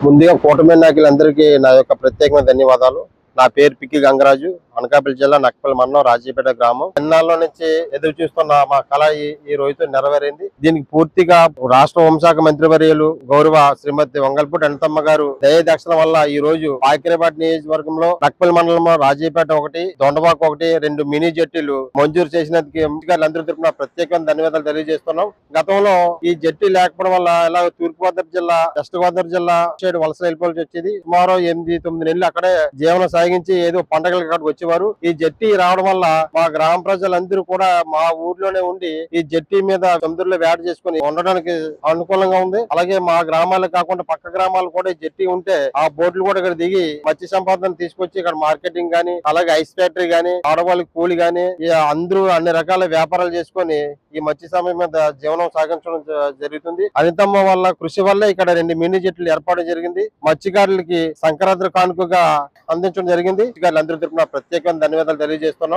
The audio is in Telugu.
ముందుగా కూటమి నాయకులందరికీ నా యొక్క ప్రత్యేకమైన ధన్యవాదాలు. నా పేరు పిక్కి గంగరాజు, అనకాపల్లి జిల్లా నక్కపల్లి మండలం రాజీపేట గ్రామం. ఎన్నాళ్ళ నుంచి ఎదురు చూస్తున్న మా కళ ఈ రోజుతో నెరవేరింది. దీనికి పూర్తిగా రాష్ట్ర హోంశాఖ మంత్రివర్యులు గౌరవ శ్రీమతి వంగల్పూడి అనితమ్మ గారు దయదక్షిణ వల్ల ఈ రోజు పాకిరేపాటి నియోజకవర్గంలో నక్కపల్లి మండలంలో రాజీపేట ఒకటి, దొండబాకు ఒకటి, 2 మినీ జట్టీలు మంజూరు చేసినందుకు అందరి తరపున ప్రత్యేకమైన ధన్యవాదాలు తెలియజేస్తున్నాం. గతంలో ఈ జట్టి లేకపోవడం వల్ల ఇలా తూర్పుగోదావరి జిల్లా, వెస్ట్ గోదావరి జిల్లా సైడ్ వలస వెళ్ళిపోవాల్సి వచ్చేది. సుమారు 8-9 నెలలు అక్కడే జీవనం సాగించి ఏదో పండగల కాడికి వచ్చేవారు. ఈ జట్టి రావడం వల్ల మా గ్రామ ప్రజలందరూ కూడా మా ఊర్లోనే ఉండి ఈ జట్టి మీద సముద్రంలో వేట చేసుకుని ఉండడానికి అనుకూలంగా ఉంది. అలాగే మా గ్రామాలు కాకుండా పక్క గ్రామాలు కూడా ఈ జట్టి ఉంటే ఆ బోట్లు కూడా ఇక్కడ దిగి మత్స్య సంపదను తీసుకొచ్చి ఇక్కడ మార్కెటింగ్ గానీ, అలాగే ఐస్ ఫ్యాక్టరీ గానీ, ఆడవాళ్ళకి కూలి గానీ, అందరూ అన్ని రకాల వ్యాపారాలు చేసుకొని ఈ మత్స్య సమయం మీద జీవనం సాగించడం జరుగుతుంది. అనితమ్మ వల్ల కృషి వల్ల ఇక్కడ 2 మినీ జట్లు ఏర్పాటు జరిగింది. మత్స్యకారులకి సంక్రాంతి కానుకగా అందించడం జరిగింది. అందరి తరపున ప్రత్యేకమైన ధన్యవాదాలు తెలియజేస్తున్నాం.